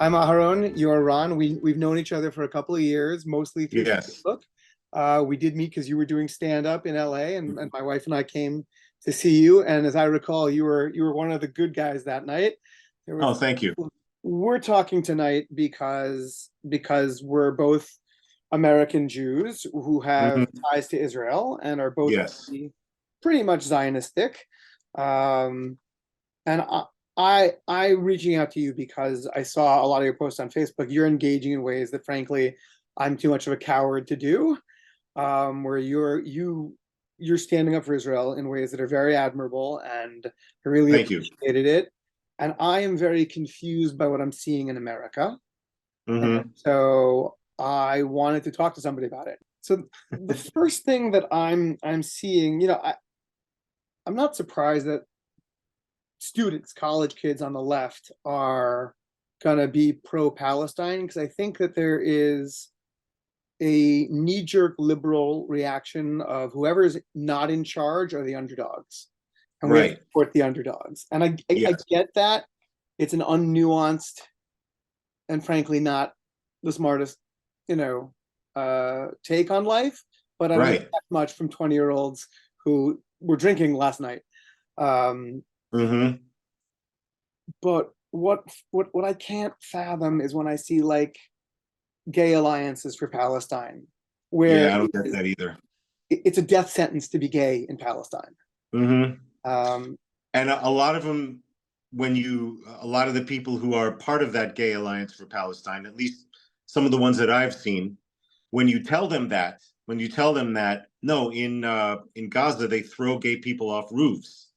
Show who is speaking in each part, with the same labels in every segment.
Speaker 1: I'm Aharon. You're Ron. We've known each other for a couple of years, mostly through
Speaker 2: Yes.
Speaker 1: Facebook. We did meet because you were doing stand up in LA, and my wife and I came to see you. And as I recall, you were one of the good guys that night. There
Speaker 2: Oh,
Speaker 1: was
Speaker 2: thank you.
Speaker 1: we're talking tonight because we're both American Jews who have
Speaker 2: Hmm.
Speaker 1: ties to Israel and are both
Speaker 2: Yes.
Speaker 1: pretty much Zionistic. Um, and I reaching out to you because I saw a lot of your posts on Facebook. You're engaging in ways that, frankly, I'm too much of a coward to do. Where you're standing up for Israel in ways that are very admirable, and I really
Speaker 2: Thank you.
Speaker 1: appreciated it. And I am very confused by what I'm seeing in America. And
Speaker 2: Hmm.
Speaker 1: so I wanted to talk to somebody about it. So the first thing that I'm seeing, I'm not surprised that students, college kids on the left are gonna be pro-Palestine, because I think that there is a knee-jerk liberal reaction of whoever's not in charge are the underdogs, and we have to
Speaker 2: Right.
Speaker 1: support the underdogs. And I
Speaker 2: Yes.
Speaker 1: get that it's an unnuanced and frankly not the smartest, take on life, but I don't
Speaker 2: Right.
Speaker 1: expect much from 20-year-olds who were drinking last night. Um,
Speaker 2: Hmm.
Speaker 1: but what I can't fathom is when I see like gay alliances for Palestine, where
Speaker 2: Yeah, I don't get that either.
Speaker 1: it's a death sentence to be gay in Palestine.
Speaker 2: Hmm.
Speaker 1: Um,
Speaker 2: And a lot of them, a lot of the people who are part of that gay alliance for Palestine, at least some of the ones that I've seen, when you tell them that, no, in Gaza they throw gay people off roofs,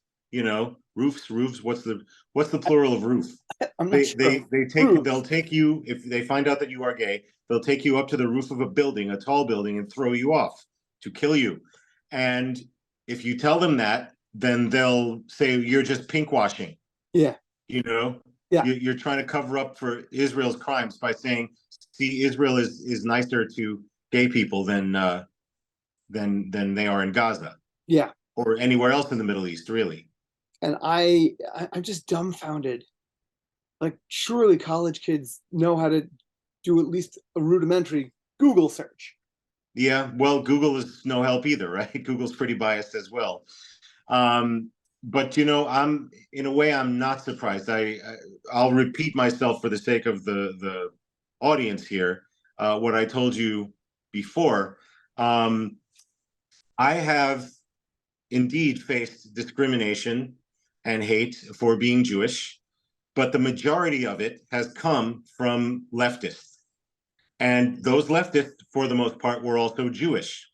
Speaker 2: roofs. What's the plural of roof?
Speaker 1: I'm not
Speaker 2: They
Speaker 1: sure.
Speaker 2: they they take
Speaker 1: Proof.
Speaker 2: they'll take you if they find out that you are gay. They'll take you up to the roof of a building, a tall building, and throw you off to kill you. And if you tell them that, then they'll say you're just pinkwashing.
Speaker 1: Yeah,
Speaker 2: You know,
Speaker 1: yeah,
Speaker 2: you're trying to cover up for Israel's crimes by saying, "See, Israel is nicer to gay people than they are in Gaza
Speaker 1: yeah.
Speaker 2: or anywhere else in the Middle East, really."
Speaker 1: And I'm just dumbfounded. Like, surely college kids know how to do at least a rudimentary Google search.
Speaker 2: Yeah, well, Google is no help either, right? Google's pretty biased as well. Um, but I'm in a way I'm not surprised. I'll repeat myself for the sake of the audience here. What I told you before. Um, I have indeed faced discrimination and hate for being Jewish, but the majority of it has come from leftists. And those leftists, for the most part, were also Jewish.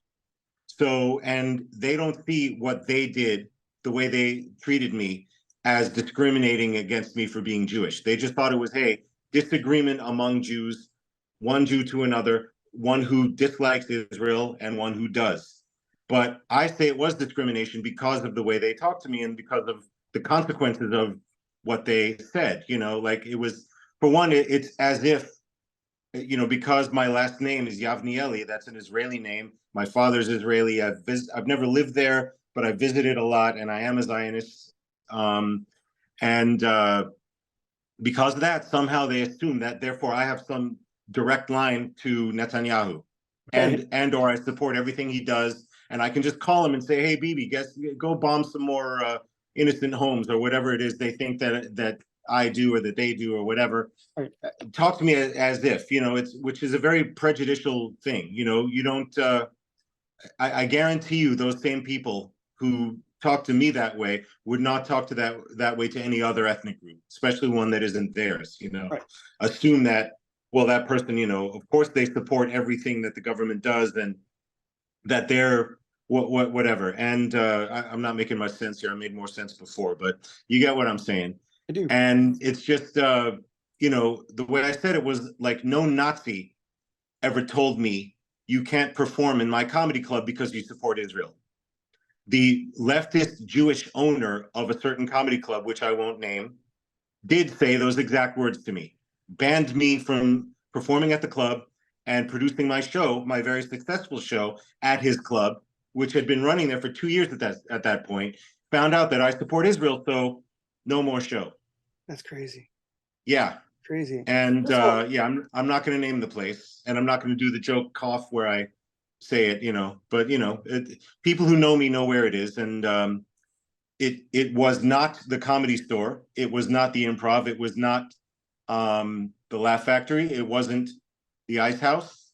Speaker 2: So, and they don't see what they did, the way they treated me, as discriminating against me for being Jewish. They just thought it was, hey, disagreement among Jews, one Jew to another, one who dislikes Israel and one who does. But I say it was discrimination because of the way they talked to me and because of the consequences of what they said. Like it was, for one, it's as if because my last name is Yavnieli, that's an Israeli name. My father's Israeli. I've never lived there, but I visited a lot, and I am a Zionist. And because of that, somehow they assume that therefore I have some direct line to Netanyahu,
Speaker 1: Okay.
Speaker 2: and or I support everything he does, and I can just call him and say, "Hey, Bibi, guess go bomb some more innocent homes or whatever it is they think that I do or that they do or whatever."
Speaker 1: Right.
Speaker 2: Talk to me as if it's which is a very prejudicial thing. You don't. I guarantee you, those same people who talk to me that way would not talk to that way to any other ethnic group, especially one that isn't theirs.
Speaker 1: Right.
Speaker 2: Assume that, well, that person, of course they support everything that the government does, and that they're whatever. And I'm not making much sense here. I made more sense before, but you get what I'm saying.
Speaker 1: I do.
Speaker 2: And it's just, the way I said it was like no Nazi ever told me you can't perform in my comedy club because you support Israel. The leftist Jewish owner of a certain comedy club, which I won't name, did say those exact words to me, banned me from performing at the club and producing my show, my very successful show at his club, which had been running there for 2 years at that point. Found out that I support Israel, so no more show.
Speaker 1: That's crazy.
Speaker 2: Yeah.
Speaker 1: Crazy.
Speaker 2: And
Speaker 1: So,
Speaker 2: yeah, I'm not going to name the place, and I'm not going to do the joke cough where I say it, but people who know me know where it is. And it was not the Comedy Store, it was not the Improv, it was not the Laugh Factory, it wasn't the Ice House,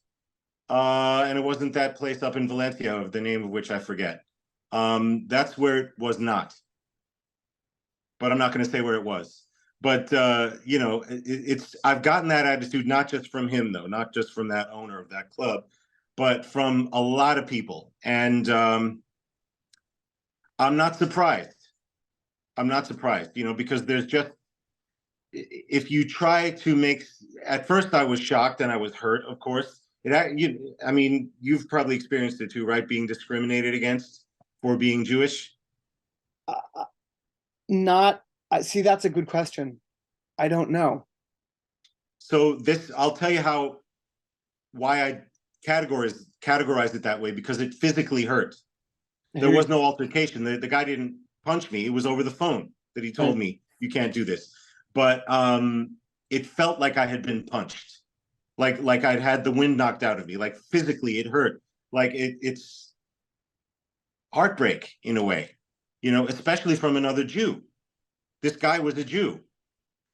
Speaker 2: and it wasn't that place up in Valencia, of the name of which I forget. That's where it was not, but I'm not going to say where it was. But it's I've gotten that attitude not just from him, though, not just from that owner of that club, but from a lot of people. And I'm not surprised. I'm not surprised, because there's just, if you try to make, at first I was shocked and I was hurt, of course. I mean, you've probably experienced it too, right? Being discriminated against for being Jewish.
Speaker 1: not, see, that's a good question. I don't know.
Speaker 2: So I'll tell you why I categorized it that way, because it physically hurt. There was no altercation. The guy didn't punch me. It was over the phone that he told me, you can't do this. But it felt like I had been punched, like I'd had the wind knocked out of me. Like physically, it hurt. Like it's heartbreak in a way, especially from another Jew. This guy was a Jew,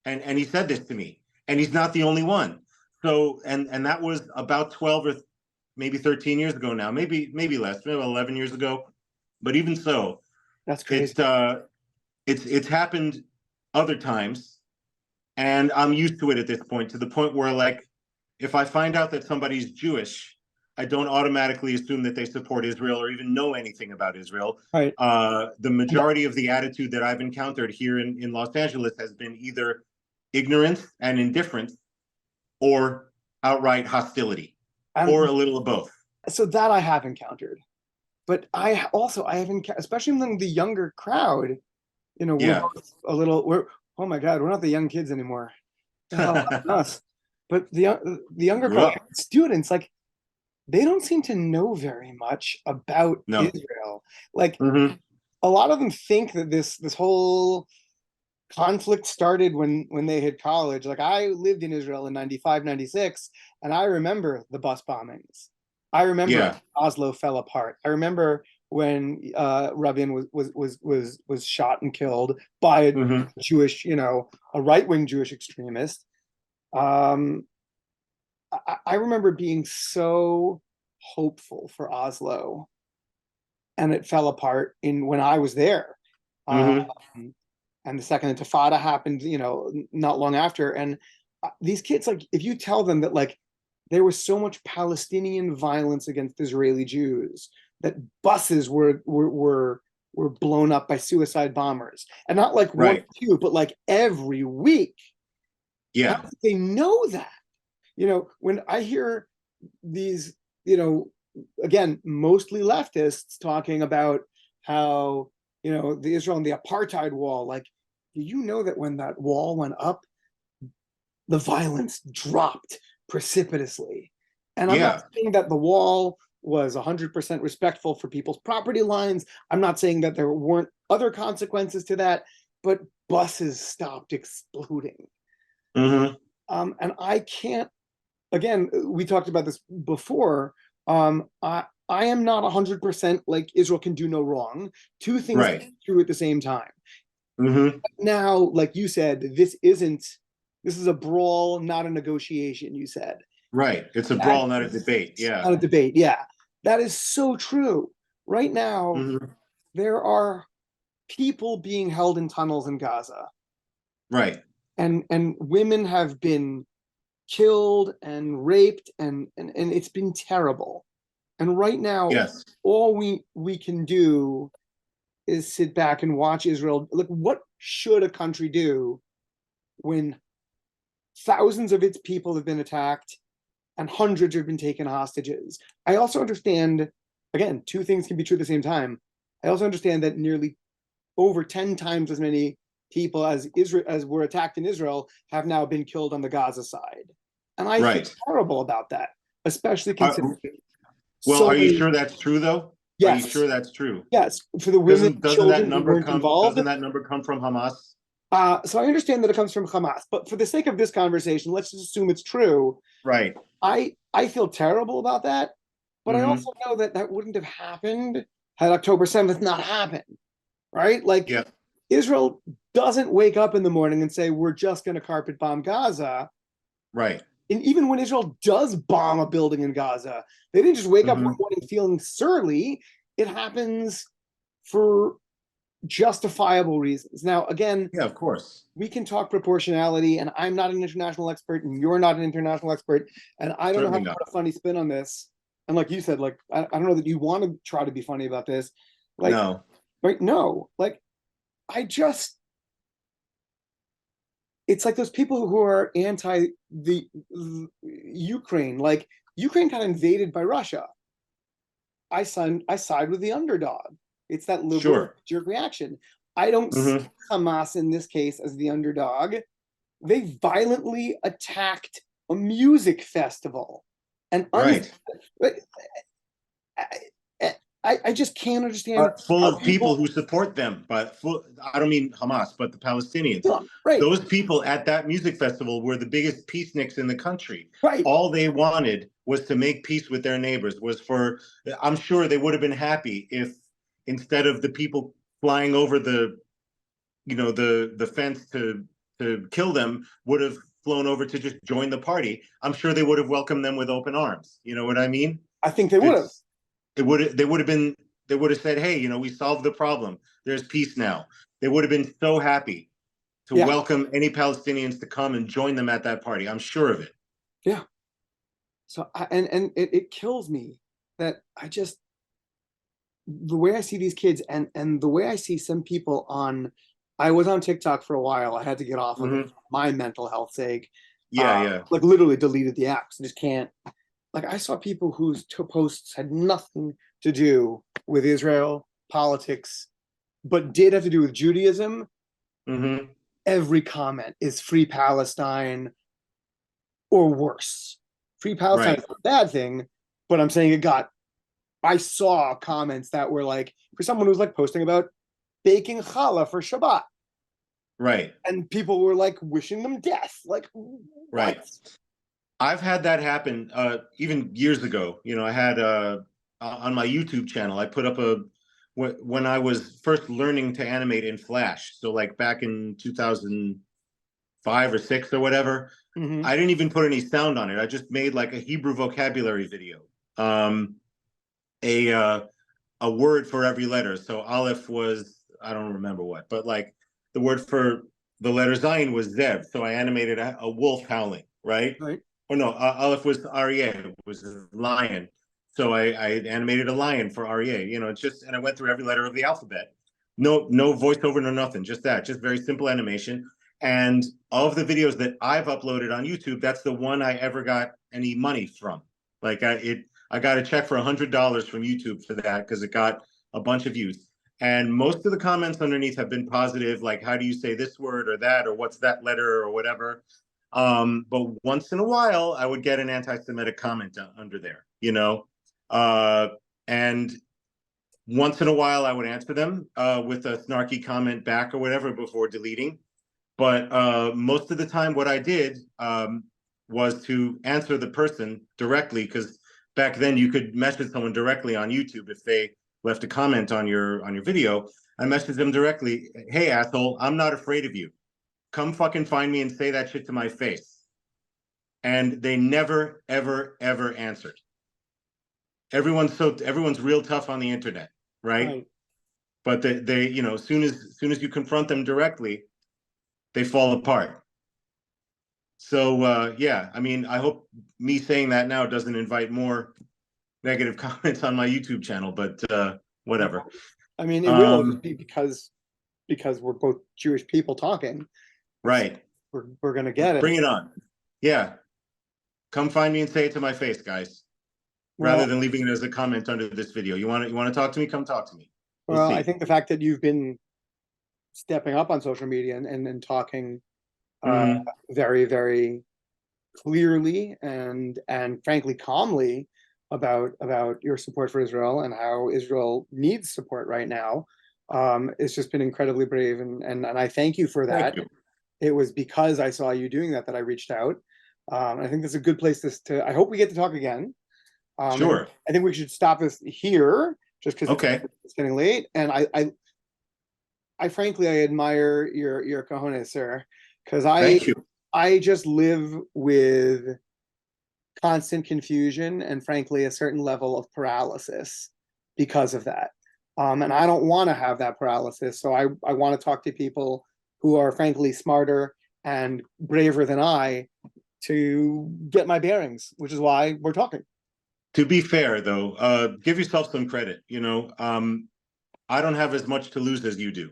Speaker 2: and he said this to me, and he's not the only one. So and that was about 12 or maybe 13 years ago now, maybe less, maybe 11 years ago. But even so,
Speaker 1: That's crazy.
Speaker 2: It's happened other times, and I'm used to it at this point, to the point where, like, if I find out that somebody's Jewish, I don't automatically assume that they support Israel or even know anything about Israel.
Speaker 1: Right.
Speaker 2: The majority of the attitude that I've encountered here in Los Angeles has been either ignorance and indifference, or outright hostility, or a little of both.
Speaker 1: So that I have encountered. But I haven't, especially among the younger crowd, we're both a little, oh my God, we're not the young kids anymore. The hell happened to us? But the younger crowd, students, like, they don't seem to know very much about Israel. Like, a lot of them think that this whole conflict started when they hit college. Like, I lived in Israel in 95, 96, and I remember the bus bombings. I remember Oslo fell apart. I remember when Rabin was shot and killed by a Jewish, a right-wing Jewish extremist. I remember being so hopeful for Oslo, and it fell apart when I was there. And the second Intifada happened, not long after. And these kids, like, if you tell them that, like, there was so much Palestinian violence against Israeli Jews, that buses were blown up by suicide bombers, and not like one or two, but like every week.
Speaker 2: Yeah,
Speaker 1: they know that. When I hear these, again, mostly leftists talking about how, the Israel and the apartheid wall, like, do you know that when that wall went up, the violence dropped precipitously? And I'm not saying that the wall was 100% respectful for people's property lines. I'm not saying that there weren't other consequences to that, but buses stopped exploding. And I can't, again, we talked about this before. I am not 100% like Israel can do no wrong. Two things true at the same time. Now, like you said, this is a brawl, not a negotiation, you said.
Speaker 2: Right. It's a brawl, not a debate. Yeah.
Speaker 1: Not a debate. Yeah. That is so true. Right now, there are people being held in tunnels in Gaza.
Speaker 2: Right.
Speaker 1: And women have been killed and raped, and it's been terrible. And right now, all we can do is sit back and watch Israel. Like, what should a country do when thousands of its people have been attacked and hundreds have been taken hostages? I also understand, again, two things can be true at the same time. I also understand that nearly over 10 times as many people as were attacked in Israel have now been killed on the Gaza side. And I feel terrible about that, especially considering.
Speaker 2: Are you sure that's true, though?
Speaker 1: Yes.
Speaker 2: Are you sure that's true?
Speaker 1: Yes. For the women,
Speaker 2: doesn't
Speaker 1: children
Speaker 2: that number
Speaker 1: who weren't
Speaker 2: come?
Speaker 1: involved.
Speaker 2: Doesn't that number come from Hamas?
Speaker 1: So I understand that it comes from Hamas, but for the sake of this conversation, let's just assume it's true.
Speaker 2: Right.
Speaker 1: I feel terrible about that, but I
Speaker 2: Hmm.
Speaker 1: also know that that wouldn't have happened had October 7th not happened, right? Like
Speaker 2: Yeah.
Speaker 1: Israel doesn't wake up in the morning and say, we're just going to carpet bomb Gaza.
Speaker 2: Right.
Speaker 1: And even when Israel does bomb a building in Gaza, they didn't just wake up one
Speaker 2: Hmm.
Speaker 1: morning feeling surly. It happens for justifiable reasons. Now, again,
Speaker 2: Yeah, of course.
Speaker 1: we can talk proportionality, and I'm not an international expert, and you're not an international expert, and I don't know how
Speaker 2: Certainly
Speaker 1: to
Speaker 2: not.
Speaker 1: put a funny spin on this. And like you said, like I don't know that you want to try to be funny about this. Like,
Speaker 2: No.
Speaker 1: right? No, like I just it's like those people who are anti the Ukraine. Like Ukraine got invaded by Russia. I side with the underdog. It's that liberal
Speaker 2: Sure.
Speaker 1: jerk reaction. I don't see
Speaker 2: Hmm.
Speaker 1: Hamas in this case as the underdog. They violently attacked a music festival, and
Speaker 2: Right.
Speaker 1: I just can't understand
Speaker 2: Full
Speaker 1: how
Speaker 2: of people
Speaker 1: people.
Speaker 2: who support them, but I don't mean Hamas, but the Palestinians.
Speaker 1: Right,
Speaker 2: Those people at that music festival were the biggest peaceniks in the country.
Speaker 1: right.
Speaker 2: All they wanted was to make peace with their neighbors. I'm sure they would have been happy if instead of the people flying over the fence to kill them, would have flown over to just join the party. I'm sure they would have welcomed them with open arms. You know what I mean?
Speaker 1: I think they would have.
Speaker 2: It's they would have said, hey, we solved the problem. There's peace now. They would have been so happy to
Speaker 1: Yeah,
Speaker 2: welcome any Palestinians to come and join them at that party. I'm sure of it.
Speaker 1: yeah. So and it kills me that I just the way I see these kids and the way I see some people on. I was on TikTok for a while. I had to get off of it
Speaker 2: Hmm.
Speaker 1: for my mental health sake.
Speaker 2: Yeah, yeah.
Speaker 1: Like literally deleted the apps. I just can't. Like I saw people whose posts had nothing to do with Israel politics, but did have to do with Judaism.
Speaker 2: Hmm.
Speaker 1: Every comment is free Palestine or worse. Free Palestine
Speaker 2: Right,
Speaker 1: is a bad thing, but I'm saying it got. I saw comments that were like for someone who's like posting about baking challah for Shabbat,
Speaker 2: right,
Speaker 1: and people were like wishing them death. Like what?
Speaker 2: right. I've had that happen even years ago. I had on my YouTube channel, I put up when I was first learning to animate in Flash. So like back in 2005 or 6 or whatever,
Speaker 1: Mm-hmm.
Speaker 2: I didn't even put any sound on it. I just made like a Hebrew vocabulary video, um, a uh, a word for every letter. So Aleph was, I don't remember what, but like the word for the letter Zion was Zev. So I animated a wolf howling, right?
Speaker 1: Right.
Speaker 2: Or no, Aleph was Aryeh, it was a lion. So I animated a lion for Aryeh. It's just, and I went through every letter of the alphabet. No voiceover, no nothing, just that, just very simple animation. And of the videos that I've uploaded on YouTube, that's the one I ever got any money from. Like I got a check for $100 from YouTube for that because it got a bunch of views. And most of the comments underneath have been positive, like how do you say this word or that, or what's that letter or whatever. But once in a while, I would get an anti-Semitic comment under there. Uh, and once in a while, I would answer them with a snarky comment back or whatever before deleting. But most of the time, what I did was to answer the person directly, because back then you could message someone directly on YouTube if they left a comment on your video. I messaged them directly, "Hey asshole, I'm not afraid of you. Come fucking find me and say that shit to my face." And they never, ever, ever answered. Everyone's real tough on the internet, right?
Speaker 1: Right.
Speaker 2: But they as soon as you confront them directly, they fall apart. So yeah, I mean, I hope me saying that now doesn't invite more negative comments on my YouTube channel, but whatever.
Speaker 1: I mean, it will just
Speaker 2: Um,
Speaker 1: be because we're both Jewish people talking. It's
Speaker 2: right.
Speaker 1: we're gonna get it.
Speaker 2: Bring it on. Yeah. Come find me and say it to my face, guys. Rather
Speaker 1: Well,
Speaker 2: than leaving it as a comment under this video. You want to talk to me? Come talk to me. We'll
Speaker 1: well, I
Speaker 2: see.
Speaker 1: think the fact that you've been stepping up on social media and talking uh,
Speaker 2: Hmm.
Speaker 1: very, very clearly and frankly calmly about your support for Israel and how Israel needs support right now It's just been incredibly brave, and I thank you for
Speaker 2: Thank
Speaker 1: that.
Speaker 2: you.
Speaker 1: It was because I saw you doing that I reached out. I think that's a good place to. I hope we get to talk again.
Speaker 2: Sure.
Speaker 1: I think we should stop this here, just because
Speaker 2: Okay.
Speaker 1: it's getting late. And I frankly I admire your cojones, sir, because
Speaker 2: Thank you.
Speaker 1: I just live with constant confusion and frankly a certain level of paralysis because of that. And I don't want to have that paralysis. So I want to talk to people who are frankly smarter and braver than I to get my bearings, which is why we're talking.
Speaker 2: To be fair, though, give yourself some credit. I don't have as much to lose as you do.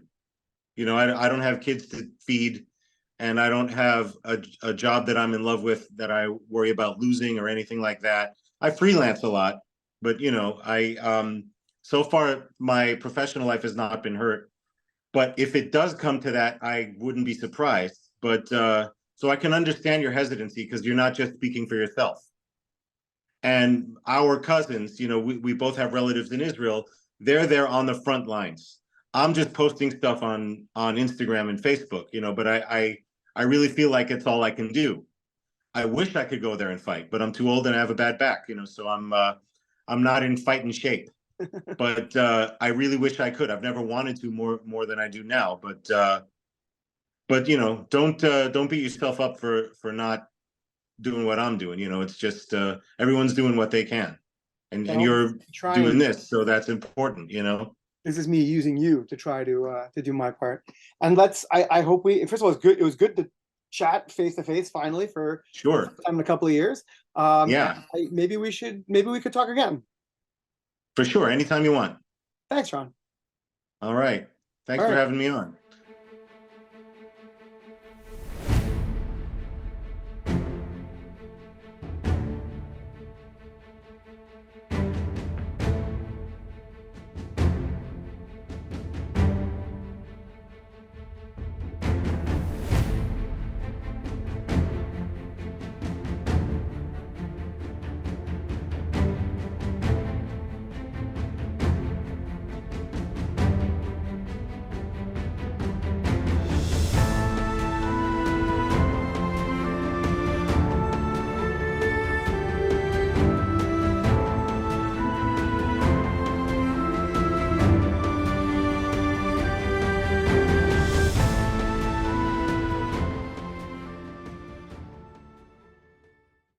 Speaker 2: I don't have kids to feed, and I don't have a job that I'm in love with that I worry about losing or anything like that. I freelance a lot, but so far my professional life has not been hurt. But if it does come to that, I wouldn't be surprised. But so I can understand your hesitancy because you're not just speaking for yourself. And our cousins, we both have relatives in Israel. They're there on the front lines. I'm just posting stuff on Instagram and Facebook, but I really feel like it's all I can do. I wish I could go there and fight, but I'm too old and I have a bad back, so I'm not in fighting shape. But I really wish I could. I've never wanted to more than I do now. But don't beat yourself up for not doing what I'm doing. It's just everyone's doing what they can, and
Speaker 1: Well,
Speaker 2: you're doing this, so that's important.
Speaker 1: This is me using you to try to do my part. And I hope we first of all it was good to chat face to face finally for
Speaker 2: Sure.
Speaker 1: time in a couple of years.
Speaker 2: Yeah,
Speaker 1: Maybe we could talk again.
Speaker 2: for sure. Anytime you want.
Speaker 1: Thanks, Ron.
Speaker 2: All right. Thanks
Speaker 1: All
Speaker 2: for
Speaker 1: right.
Speaker 2: having me on.